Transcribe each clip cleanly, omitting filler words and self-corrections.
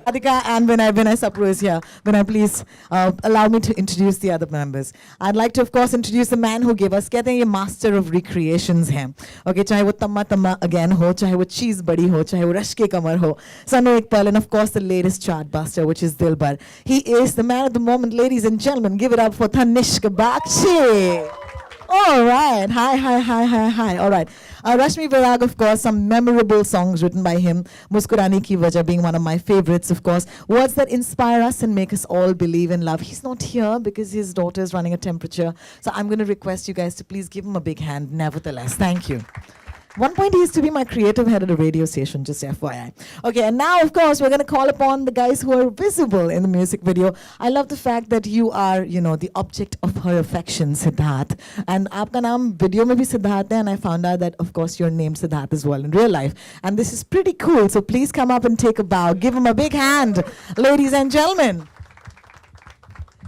Radhika and Vinay Sapru is here. Vinay, please allow me to introduce the other members. I'd like to, of course, introduce the man who gave us, कहते हैं ये master of recreations हैं. Okay, चाहे वो तम्मा तम्मा again हो, चाहे वो cheese बड़ी हो, चाहे वो रश के कमर हो. Sanu Iqbal, and of course the latest chart buster, which is Dilbar. He is the man of the moment, ladies and gentlemen. Give it up for Tanishq Bakshi. All right. Hi. All right. Rashmi Virag, of course, some memorable songs written by him. Muskurani Ki Wajah being one of my favorites, of course. Words that inspire us and make us all believe in love. He's not here because his daughter is running a temperature. So I'm going to request you guys to please give him a big hand, nevertheless. Thank you. One point he used to be my creative head at a radio station, just FYI. Okay, and now, of course, we're going to call upon the guys who are visible in the music video. I love the fact that you are, you know, the object of her affection, Siddharth. And aapka naam video mein bhi Siddharth hai, and I found out that, of course, you're named Siddharth as well in real life. And this is pretty cool, so please come up and take a bow. Give him a big hand, ladies and gentlemen.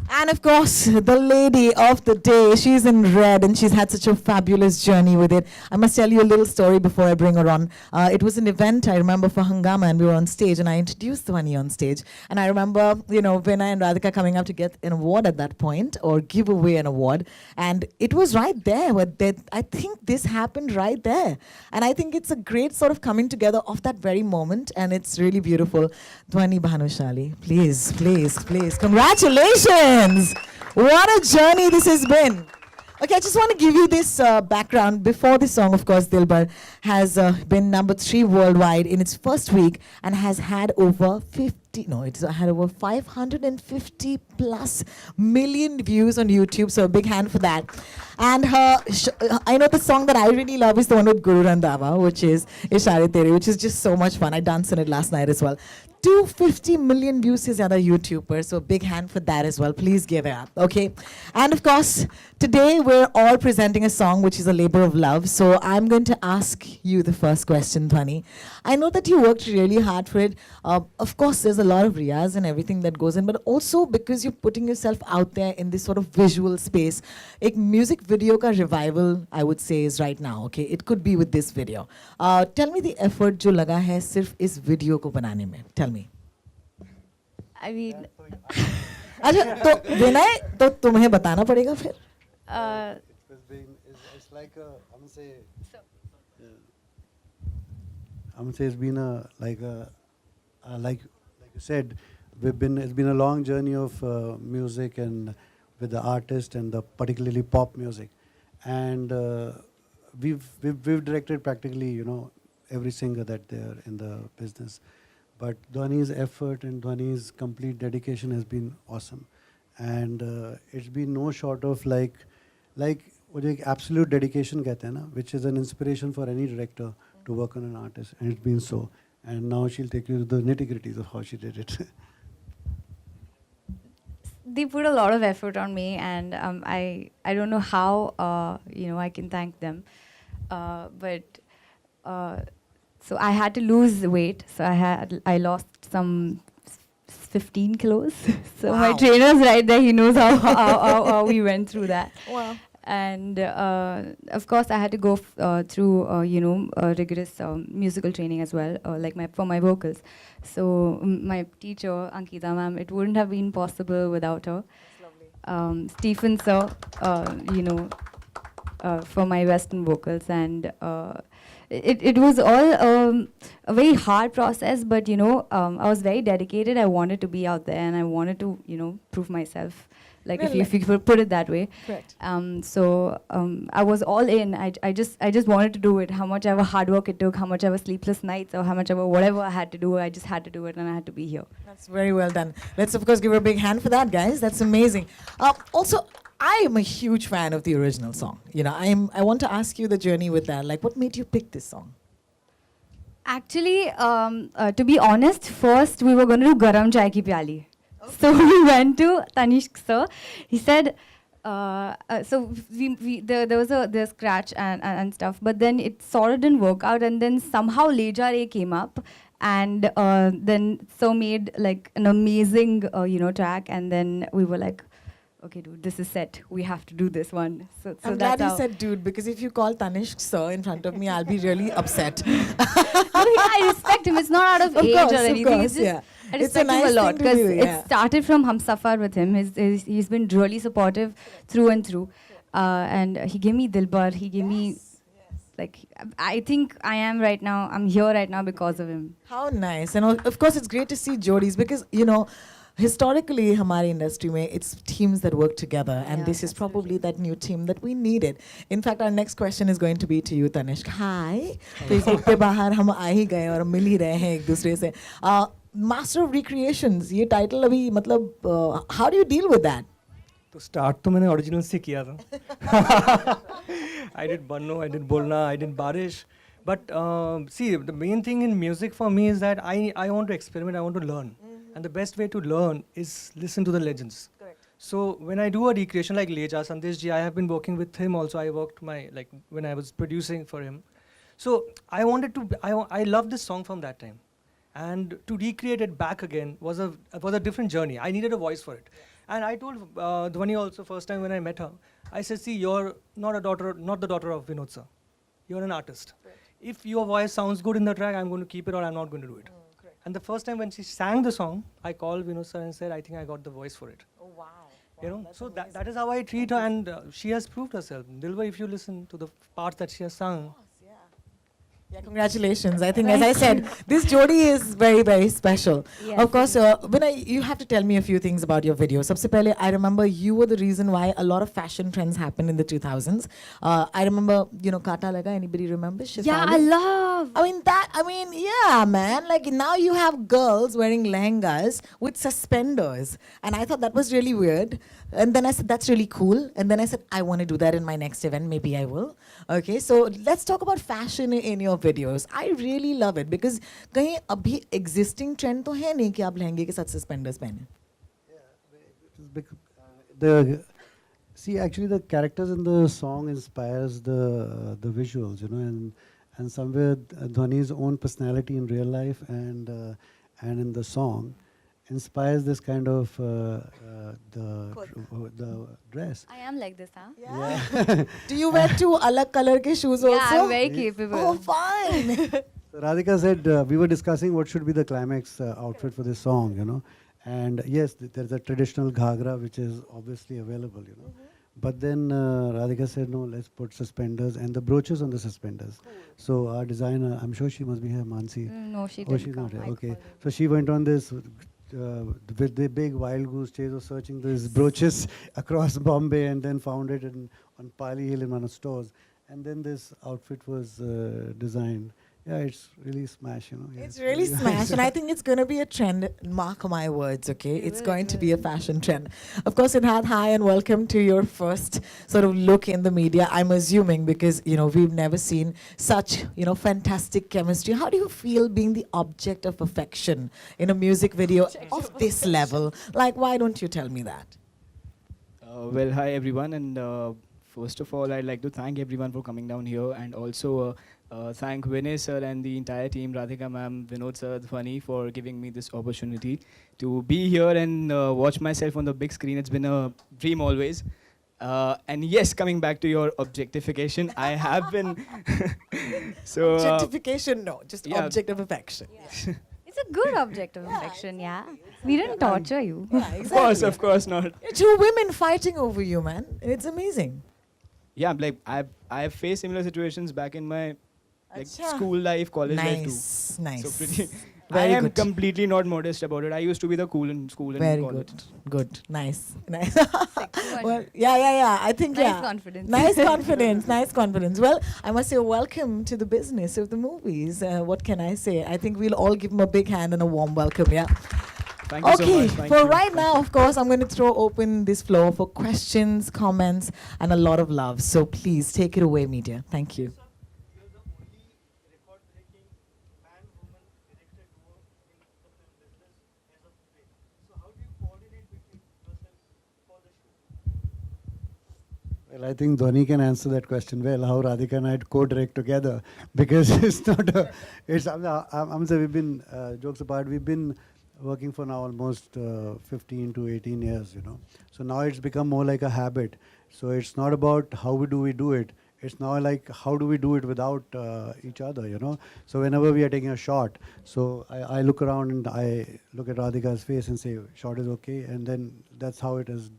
And of course, the lady of the day, she's in red and she's had such a fabulous journey with it. I must tell you a little story before I bring her on. It was an event, I remember, for Hangama, and we were on stage and I introduced Dhvani on stage. And I remember, you know, Vinay and Radhika coming up to get an award at that point or give away an award. And it was right there. I think this happened right there. And I think it's a great sort of coming together of that very moment, and it's really beautiful. Dhvani Bhanushali, please. Congratulations. What a journey this has been. Okay, I just want to give you this background. Before this song, of course, Dilbar has been #3 worldwide in its first week and has had over 550 plus million views on YouTube, so a big hand for that. And I know the song that I really love is the one with Guru Randhawa, which is Ishare Tere, which is just so much fun. I danced in it last night as well. 250 million views is another YouTuber, so a big hand for that as well. Please give it up, okay? And of course, today we're all presenting a song which is a labor of love, so I'm going to ask you the first question, Dhvani. I know that you worked really hard for it. Of course, there's a lot of riyaz and everything that goes in, but also because you're putting yourself out there in this sort of visual space. A music video ka revival, I would say, is right now, okay? It could be with this video. Tell me the effort jo laga hai sirf is video ko banane mein. Tell me. I mean, अच्छा तो विनय तो तुम्हें बताना पड़ेगा फिर. It's like I'm gonna say it's been like you said, it's been a long journey of music and with the artist and the particularly pop music, and we've directed practically, you know, every singer that they're in the business. But Dhvani's effort and Dhvani's complete dedication has been awesome. And it's been no short of like what absolute dedication kehte hain na, which is an inspiration for any director to work on an artist. And it's been so. And now she'll take you to the nitty-gritties of how she did it. they put a lot of effort on me, and I don't know how you know, I can thank them. So I had to lose weight. So I lost some 15 kilos. So wow. My trainer's right there. He knows how we went through that. Wow. And of course, I had to go through you know, rigorous musical training as well, like for my vocals. So my teacher Ankita ma'am, it wouldn't have been possible without her. Stephen sir, you know, for my Western vocals, and it was all a very hard process, but you know, I was very dedicated. I wanted to be out there, and I wanted to, you know, prove myself. Like really? if you put it that way. Correct. So I was all in. I just wanted to do it. How much ever hard work it took, how much ever sleepless nights, or how much ever whatever I had to do, I just had to do it, and I had to be here. That's very well done. Let's of course give her a big hand for that, guys. That's amazing. Also, I am a huge fan of the original song. You know, I want to ask you the journey with that. Like, what made you pick this song? Actually, to be honest, first we were going to do Garam Chai Ki Pyali. So we went to Tanishq sir. He said, so there was a scratch and stuff, but then it sort of didn't work out, and then somehow Leja came up, and then so made like an amazing you know, track, and then we were like, okay, dude, this is set. We have to do this one. So I'm that's glad you said dude, because if you call Tanishq sir in front of me, I'll be really upset. I respect him. It's not out of age or anything. Of course, it's just, yeah. I It's a respect him nice a lot thing to because do, yeah. it started from Humsafar with him. He's been really supportive through and through. And he gave me Dilbar. He gave me, like, I think I'm here right now because of him. How nice. And of course, it's great to see Jodis because, you know, historically, hamari industry mein, it's teams that work together. And Yeah, this is probably that new team that we needed. In fact, our next question is going to be to you, Tanishq. Hi. Facebook pe bahar hum aa hi gaye aur mil hi rahe hain ek dusre se. Master of Recreations, ये title अभी मतलब, how do you deal with that? तो start तो मैंने original से किया था I did बन्नो I did Bolna I did Baarish but see the main thing in music for me is that I want to experiment I want to learn and the best way to learn is listen to the legends so when I do a recreation like Leja Sandesh ji, I have been working with him also. I worked when I was producing for him, so I wanted to I love this song from that time, and to recreate it back again was a different journey. I needed a voice for it. And I told Dhvani also first time when I met her, I said, see, you're not the daughter of Vinod sir. You're an artist. Right. If your voice sounds good in the track, I'm going to keep it or I'm not going to do it. And the first time when she sang the song, I called Vinod sir and said, I think I got the voice for it. Oh, wow. You know, so that is how I treat her, and she has proved herself. Dilbar, if you listen to the parts that she has sung, Yeah, congratulations. I think, as I said, this Jodi is very, very special. Yes, Of course, you have to tell me a few things about your video. Sabse pehle, I remember you were the reason why a lot of fashion trends happened in the 2000s. I remember, you know, Kata Laga. Anybody remember? Yeah, I love. Yeah, man. Like now you have girls wearing lehengas with suspenders. And I thought that was really weird. And then I said, that's really cool. And then I said, I want to do that in my next event. Maybe I will. Okay, so let's talk about fashion in your videos. I really love it because कहीं अभी existing trend तो है नहीं कि आप लहंगे के साथ suspenders पहने. See, actually, the characters in the song inspires the visuals, you know, and somewhere Dhvani's own personality in real life and in the song inspires this kind of the dress. I am like this, huh? Yeah. Do you wear two alag color ke shoes also? Yeah, I'm very capable. Oh, fine. So Radhika said we were discussing what should be the climax outfit for this song, you know, and yes, there's a traditional ghagra which is obviously available, you know. But then Radhika said, no, let's put suspenders and the brooches on the suspenders. So our designer, I'm sure she must be here, Mansi. No, she Oh, didn't she's come. not here. I Okay. called her. So she went on this with the big wild goose chase of searching these brooches across Bombay and then found it on Pali Hill in one of the stores. And then this outfit was designed. Yeah, it's really smash, you know. Yeah, It's really smash, and I think it's going to be a trend. Mark my words, okay? It's going to be a fashion trend. Of course, Inhat, hi and welcome to your first sort of look in the media. I'm assuming because, you know, we've never seen such, you know, fantastic chemistry. How do you feel being the object of affection in a music video of this level? Like, why don't you tell me that? Well, hi everyone, and first of all, I'd like to thank everyone for coming down here, and also thank Vinay sir and the entire team, Radhika ma'am, Vinod sir, Dhvani, for giving me this opportunity to be here and watch myself on the big screen. It's been a dream always. And yes, coming back to your objectification, I have been so Objectification, no, just yeah. object of affection. It's a good object of affection, yeah. We didn't torture you. Yeah, exactly. Of course not. Two women fighting over you, man. It's amazing. Yeah, like I've faced similar situations back in my like Acha. school life, college life too. Nice, nice. So pretty. Very I am good. completely not modest about it. I used to be the cool in school and Very in college. good. Nice. Nice. Well, Well, yeah. I think, nice yeah. confidence. Nice confidence. Well, I must say welcome to the business of the movies. What can I say? I think we'll all give him a big hand and a warm welcome, yeah. Thank you so Okay, much. Thank for you. right now, of course, I'm going to throw open this floor for questions, comments, and a lot of love. So please take it away, media. Thank you. Well, I think Dhvani can answer that question well, how Radhika and I co-direct together, because it's not a, it's, I'm saying we've been, jokes apart, we've been working for now almost 15 to 18 years, you know. So now it's become more like a habit. So it's not about how we do it, It's now like, how do we do it without each other, you know? So whenever we are taking a shot, so I look around and I look at Radhika's face and say, shot is okay, and then that's how it is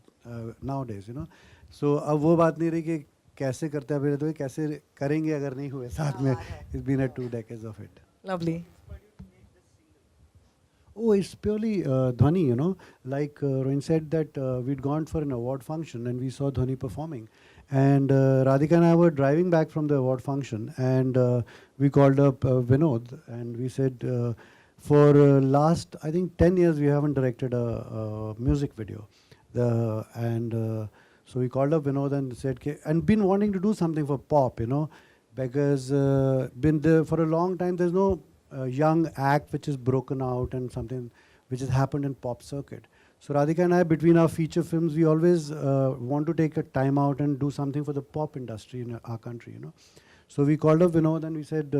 nowadays, you know? So अब वो बात नहीं रही कि कैसे करते हैं अभी, तो कैसे करेंगे अगर नहीं हुए साथ में. It's been a 2 decades of it. Lovely. Oh, it's purely Dhvani, you know. Like Rohin said that we'd gone for an award function and we saw Dhvani performing. And Radhika and I were driving back from the award function, and we called up Vinod and we said, for last, I think 10 years, we haven't directed a music video. So we called up Vinod and said, and been wanting to do something for pop, you know, because been there for a long time, there's no young act which is broken out and something which has happened in pop circuit. So Radhika and I, between our feature films, we always want to take a time out and do something for the pop industry in our country, you know. So we called up Vinod and we said,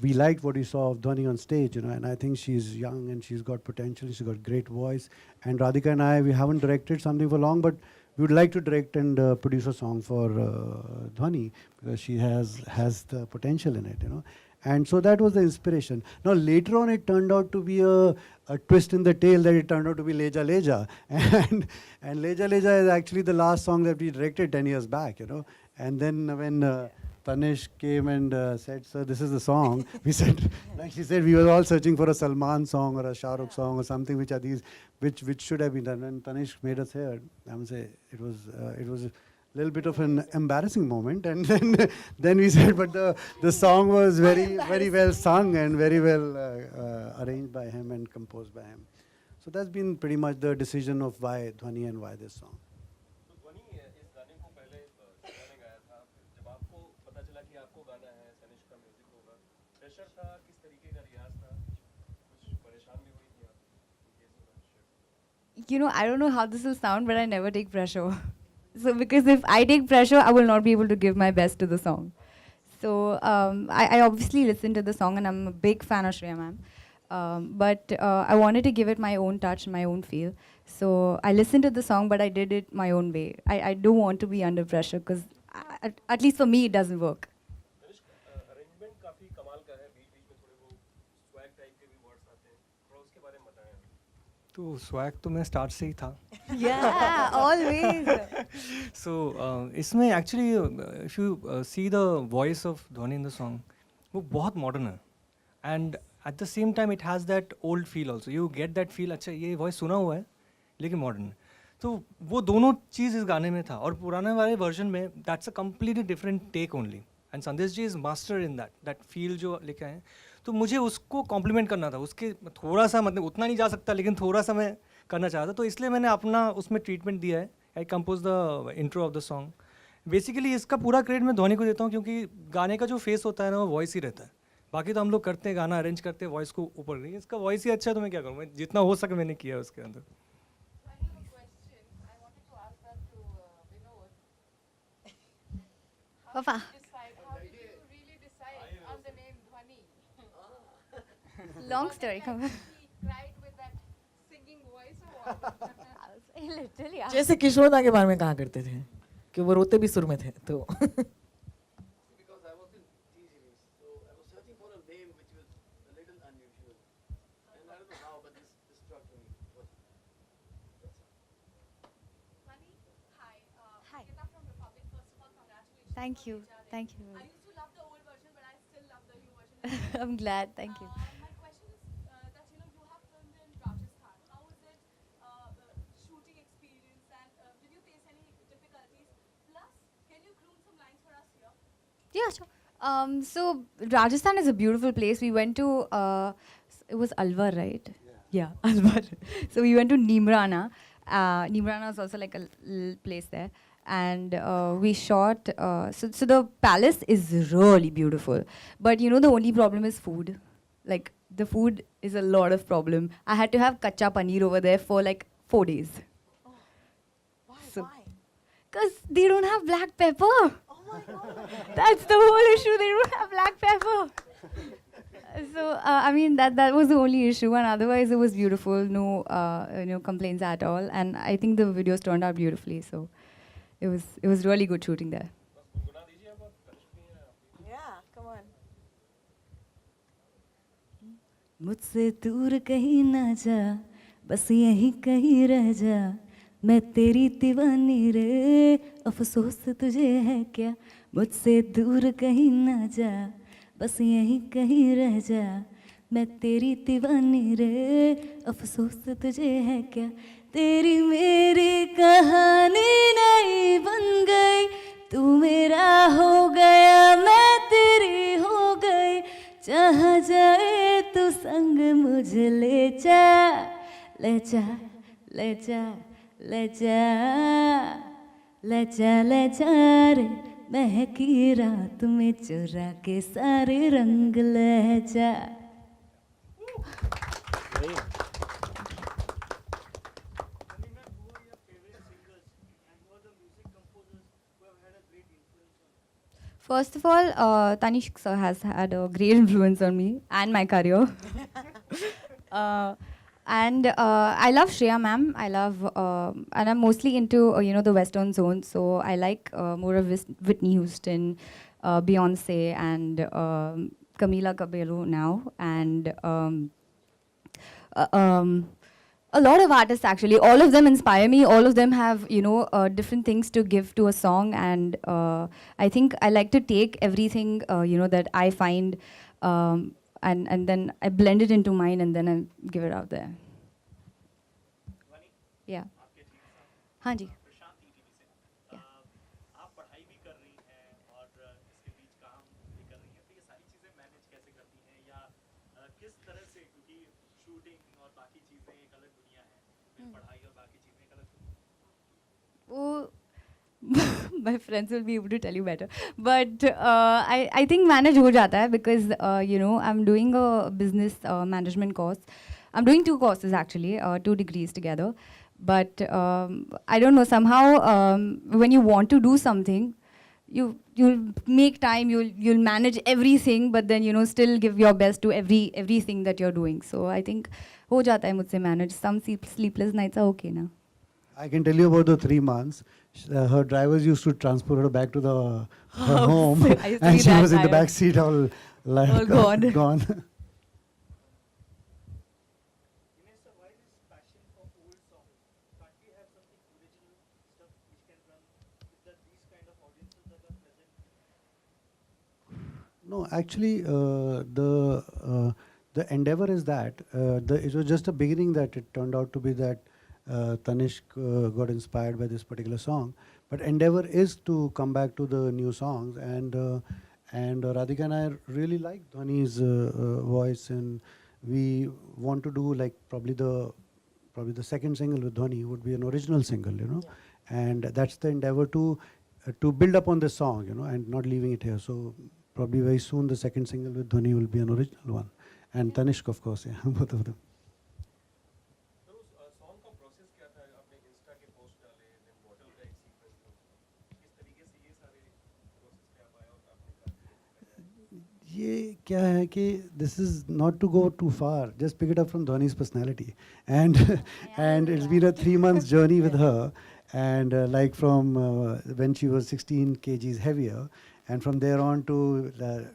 we liked what we saw of Dhvani on stage, you know, and I think she's young and she's got potential, she's got great voice. And Radhika and I, we haven't directed something for long, but we would like to direct and produce a song for Dhvani, because she has the potential in it, you know. And so that was the inspiration. Now later on it turned out to be a twist in the tail, that it turned out to be Leja Leja. And Leja Leja is actually the last song that we directed 10 years back, you know. And then when Tanish came and said, sir, this is the song, we said, like she said, we were all searching for a Salman song or a Shah Rukh song or something which are these, which should have been done. And Tanish made us hear, I would say, it was a little bit of an embarrassing moment, and then we said, but the song was very well sung and very well arranged by him and composed by him. So that's been pretty much the decision of why Dhvani and why this song. तो ध्वनि इस गाने को पहले सना ने गाया था, जब आपको पता चला कि आपको गाना है, तनिष्क का म्यूजिक होगा, प्रेशर था, किस तरीके का रियाज था, कुछ परेशान भी हुई थी आप? You know, I don't know how this will sound, but I never take pressure. So because if I take pressure, I will not be able to give my best to the song. So I obviously listened to the song and I'm a big fan of Shreya ma'am. But I wanted to give it my own touch, my own feel. So I listened to the song, but I did it my own way. I don't want to be under pressure because at least for me, it doesn't work. Arrangement काफी कमाल का है, बीच बीच में थोड़े वो swag type के भी words आते हैं, थोड़ा उसके बारे में बताएं। तो स्वैग तो मैं स्टार्ट से ही था। Yeah, always. So इसमें actually if you see the voice of Dhvani in the song, वो बहुत modern है, and at the same time it has that old feel also. You get that feel, अच्छा ये voice सुना हुआ है, लेकिन modern है. तो वो दोनों चीज़ इस गाने में था, और पुराने वाले version में that's a completely different take only. And Sandesh ji is master in that feel जो लेके आए हैं. तो मुझे उसको compliment करना था, उसके थोड़ा सा मतलब उतना नहीं जा सकता, लेकिन थोड़ा सा मैं करना चाहता, तो इसलिए मैंने अपना उसमें ट्रीटमेंट दिया है. आई compose the intro of the song. Basically इसका पूरा क्रेडिट मैं धोनी को देता हूँ, क्योंकि गाने का जो फेस होता है ना, वो वॉइस ही रहता है. बाकी तो हम लोग करते हैं, गाना अरेंज करते हैं, वॉइस को ऊपर नहीं. इसका वॉइस ही अच्छा है, तो मैं क्या करूँ, मैं जितना हो सके मैंने किया उसके अंदर. Papa. How did you really decide on the name Dhvani? Long story. Come on. He cried with that singing voice or what? Literally. Yeah. जैसे किशोर दा के बारे में कहा करते थे कि वो रोते भी सुर में थे, तो Because I was in TGV, so I was searching for a name which was a little unusual. And I don't know how, but this struck me. Dhvani, hi. Hi. Nikita from Republic. First of all, congratulations. Thank you. on Leja. Thank you. I used to love the old version, but I still love the new version. I'm glad. Thank you. My question is that you have filmed in Rajasthan. How was it shooting experience, and did you face any difficulties? Plus, can you croon some lines for us here? Yeah, sure. So Rajasthan is a beautiful place. We went to it was Alwar, right? Yeah, Alwar. So we went to Nimrana. Nimrana is also like a little place there, and we shot. So the palace is really beautiful, but you know the only problem is food. Like the food is a lot of problem. I had to have kacha paneer over there for like 4 days. why? So- Because they don't have black pepper. That's the whole issue. They don't have black pepper. So I mean that was the only issue, and otherwise it was beautiful. No complaints at all. And I think the videos turned out beautifully. So it was really good shooting there. बस गुनगुना दीजिए. मुझसे दूर कहीं ना जा, बस यहीं कहीं रह जा, मैं तेरी दीवानी रे, अफसोस तुझे है क्या। मुझसे दूर कहीं ना जा, बस यहीं कहीं रह जा, मैं तेरी दीवानी रे, अफसोस तुझे है क्या। तेरी मेरी कहानी नई बन गई, तू मेरा हो गया मैं तेरी हो गई, जहाँ जाए तू संग मुझे ले जा, ले जा, ले जा, ले जा, ले जा, ले जा रे, महकी रात में चुरा के सारे रंग ले जा। First of all, Tanishq sir has had a great influence on me and my career. And I love Shreya ma'am. I love, and I'm mostly into the Western zone. So I like more of Whitney Houston, Beyonce, and Camila Cabello now, and uh, um, a lot of artists actually. All of them inspire me. All of them have different things to give to a song, and I think I like to take everything that I find, and then I blend it into mine, and then I give it out there. Yeah. हाँ जी. Yeah. आप पढ़ाई भी कर रही हैं और इसके बीच काम भी कर रही हैं, तो ये सारी चीज़ें मैनेज कैसे करती हैं या किस तरह से, क्योंकि शूटिंग और बाकी चीज़ें एक अलग दुनिया है, फिर पढ़ाई और बाकी चीज़ें एक अलग दुनिया है। वो my friends will be able to tell you better, but I think manage हो जाता है because I'm doing a business management course. I'm doing 2 courses actually, 2 degrees together. But I don't know, somehow when you want to do something, you'll make time, you'll manage everything, but then still give your best to everything that you're doing. So I think हो जाता है मुझसे manage. Some sleepless nights are okay now. I can tell you about the 3 months. Her drivers used to transport her back to her home, I used to and be she that was in the tired. back seat all like All gone. gone. Dinesh sir, why this passion for old songs? Can't we have something original stuff which can run with these kind of audiences that are present? No, actually, the endeavor is that it was just a beginning that it turned out to be that Tanishq got inspired by this particular song. But endeavor is to come back to the new songs, and Radhika and I really like Dhvani's voice, and we want to do like probably the second single with Dhvani would be an original single, and that's the endeavor to build up on this song, and not leaving it here. So probably very soon the second single with Dhvani will be an original one, and Tanishq of course, yeah, both of them. Sir उस song का process क्या था? आपने Insta के post डाले, then bottle का एक sequence था, किस तरीके से ये सारे प्रोसेस पे आप आए और आपने ये क्या है कि this is not to go too far, just pick it up from Dhvani's personality, and and it's been a 3 months journey with her, and like from when she was 16 kgs heavier, and from there on to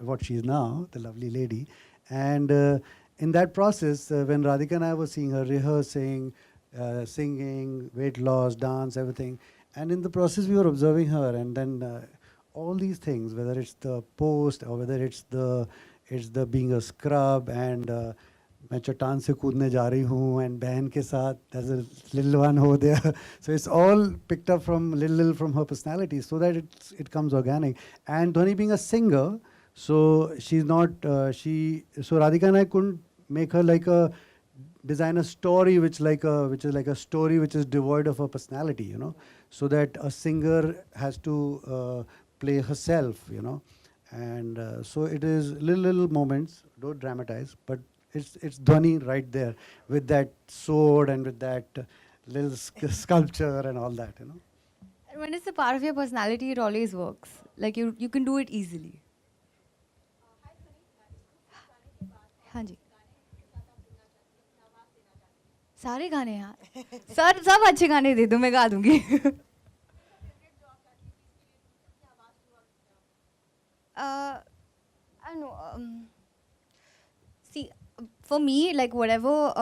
what she is now, the lovely lady, and in that process when Radhika and I were seeing her rehearsing, singing, weight loss, dance, everything, and in the process we were observing her, and then all these things, whether it's the post or whether it's the being a scrub, and मैं चट्टान से कूदने जा रही हूँ, and बहन के साथ there's a little one over there, so it's all picked up from little from her personality, so that it comes organic. And Dhvani being a singer, so she's not so Radhika and I couldn't make her like a design a story which is like a story which is devoid of her personality, so that a singer has to play herself, and so it is little moments, don't dramatize, but it's Dhvani right there with that sword and with that little sculpture and all that, And when it's a part of your personality, it always works. Like you can do it easily. हाँ जी. सारे गाने यार. Sir सब अच्छे गाने दे दो, मैं गा दूंगी. I don't know. See, for me, like whatever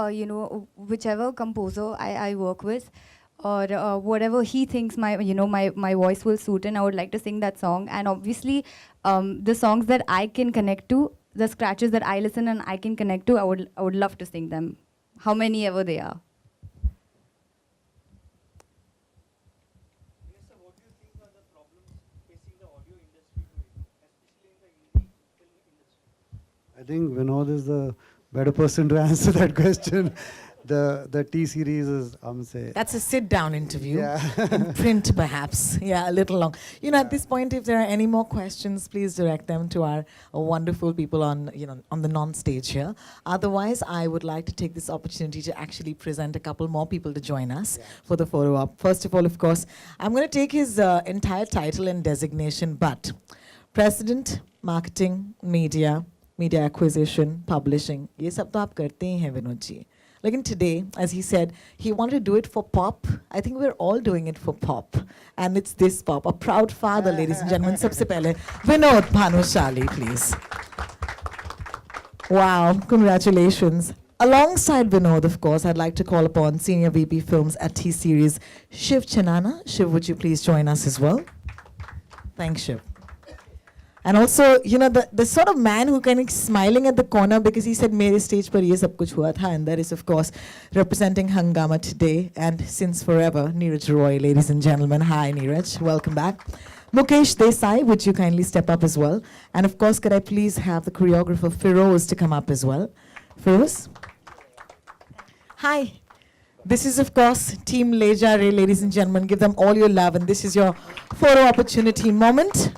whichever composer I work with, or whatever he thinks my voice will suit in, I would like to sing that song. And obviously, the songs that I can connect to, the scratches that I listen and I can connect to, I would love to sing them, how many ever they are. Minister, what do you think are the problems facing the audio industry today, especially in the Hindi film industry? I think Vinod is the better person to answer that question. The T series is, say. That's a sit-down interview. Yeah. In print, perhaps. Yeah, a little long. At this point, if there are any more questions, please direct them to our wonderful people on the non-stage here. Otherwise, I would like to take this opportunity to actually present a couple more people to join us for the photo op. First of all, of course, I'm going to take his entire title and designation, but President, Marketing, Media Acquisition, Publishing, ये सब तो आप करते ही हैं Vinod ji. Like today, as he said, he wanted to do it for pop. I think we're all doing it for pop. And it's this pop. A proud father, ladies and gentlemen. Sabse pehle, Dhvani Bhanushali, please. Wow, congratulations. Alongside Vinod, of course, I'd like to call upon Senior VP Films at T-Series, Shiv Chanana. Shiv, would you please join us as well? Thanks, Shiv. And also, the sort of man who kind of smiling at the corner because he said, "Mere stage par ye sab kuch hua tha," and that is, of course, representing Hangama today and since forever, Neeraj Roy, ladies and gentlemen. Hi, Neeraj. Welcome back. Mukesh Desai, would you kindly step up as well? And of course, could I please have the choreographer Feroz to come up as well? Feroz? Hi. This is, of course, Team Leja, ladies and gentlemen. Give them all your love, and this is your photo opportunity moment.